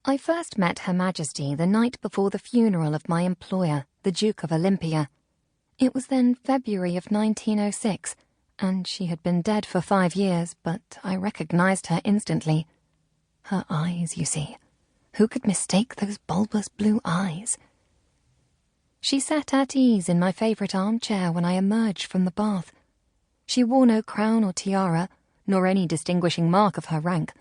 I first met Her Majesty the night before the funeral of my employer, the Duke of Olympia. It was then February of 1906, and she had been dead for 5 years, but I recognized her instantly. Her eyes, you see. Who could mistake those bulbous blue eyes? She sat at ease in my favourite armchair when I emerged from the bath. She wore no crown or tiara, nor any distinguishing mark of her rank.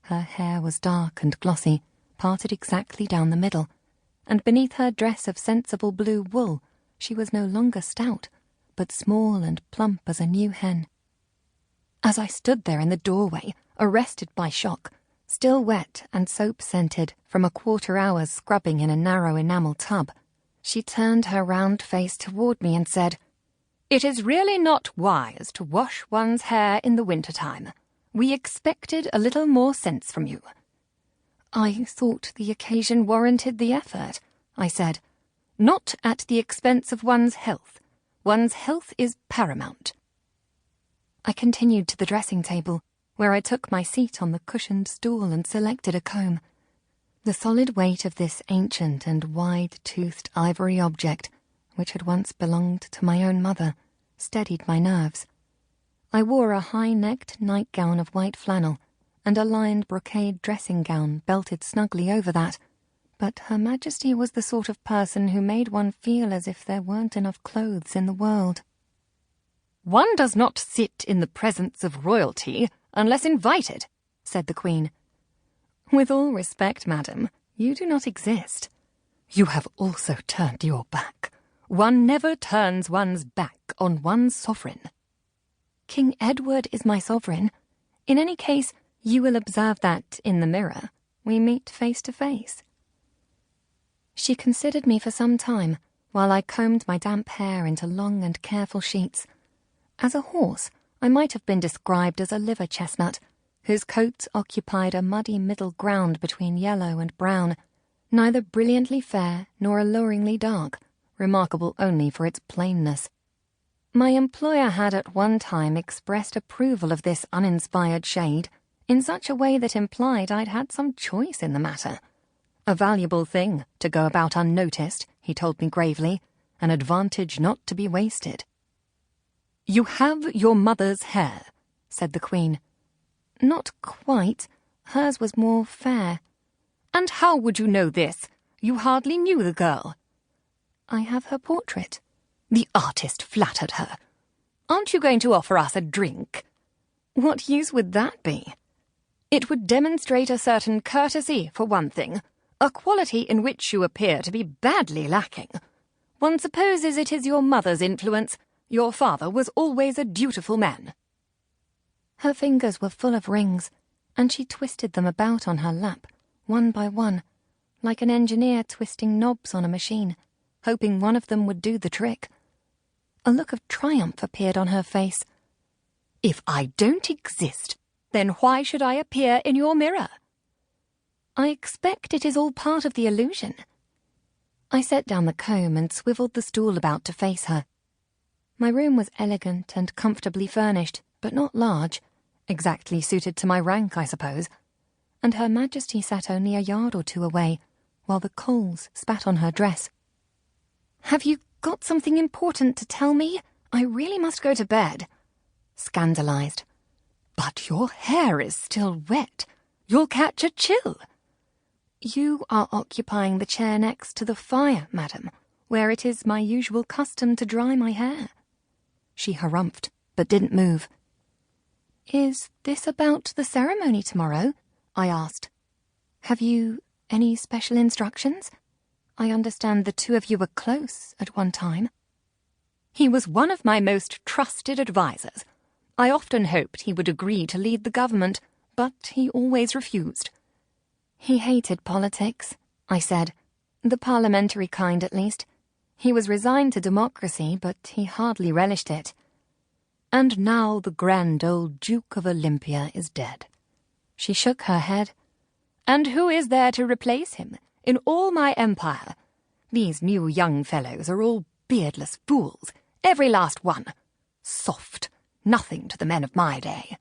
Her hair was dark and glossy, parted exactly down the middle, and beneath her dress of sensible blue wool she was no longer stout, but small and plump as a new hen. As I stood there in the doorway, arrested by shock, still wet and soap-scented from a quarter-hour's scrubbing in a narrow enamel tub, she turned her round face toward me and said, "It is really not wise to wash one's hair in the winter-time. We expected a little more sense from you." "I thought the occasion warranted the effort," I said. "Not at the expense of one's health. One's health is paramount." I continued to the dressing table, where I took my seat on the cushioned stool and selected a comb. The solid weight of this ancient and wide-toothed ivory object, which had once belonged to my own mother, steadied my nerves. I wore a high-necked nightgown of white flannel, and a lined brocade dressing gown belted snugly over that, but Her Majesty was the sort of person who made one feel as if there weren't enough clothes in the world. "One does not sit in the presence of royalty unless invited," said the Queen. "With all respect, madam, you do not exist. You have also turned your back. One never turns one's back on one's sovereign." "King Edward is my sovereign. In any case, you will observe that, in the mirror, we meet face to face." She considered me for some time, while I combed my damp hair into long and careful sheets. As a horse, I might have been described as a liver chestnut, whose coat occupied a muddy middle ground between yellow and brown, neither brilliantly fair nor alluringly dark, remarkable only for its plainness. My employer had at one time expressed approval of this uninspired shade, in such a way that implied I'd had some choice in the matter. A valuable thing to go about unnoticed, he told me gravely, an advantage not to be wasted. "You have your mother's hair," said the Queen. "Not quite. Hers was more fair." "And how would you know this? You hardly knew the girl." "I have her portrait." "The artist flattered her. Aren't you going to offer us a drink?" "What use would that be?" "It would demonstrate a certain courtesy, for one thing, a quality in which you appear to be badly lacking. One supposes it is your mother's influence. Your father was always a dutiful man." Her fingers were full of rings, and she twisted them about on her lap, one by one, like an engineer twisting knobs on a machine, hoping one of them would do the trick. A look of triumph appeared on her face. "If I don't exist, then why should I appear in your mirror?" "I expect it is all part of the illusion." I set down the comb and swiveled the stool about to face her. My room was elegant and comfortably furnished, but not large, exactly suited to my rank, I suppose, and Her Majesty sat only a yard or two away, while the coals spat on her dress. "Have you got something important to tell me? I really must go to bed." Scandalized. "But your hair is still wet. You'll catch a chill." "You are occupying the chair next to the fire, madam, where it is my usual custom to dry my hair." She harumphed, but didn't move. "Is this about the ceremony tomorrow?" I asked. "Have you any special instructions? I understand the two of you were close at one time." "He was one of my most trusted advisers. I often hoped he would agree to lead the government, but he always refused." "He hated politics," I said. "The parliamentary kind, at least. He was resigned to democracy, but he hardly relished it." "And now the grand old Duke of Olympia is dead." She shook her head. "And who is there to replace him in all my empire? These new young fellows are all beardless fools, every last one. Soft, nothing to the men of my day."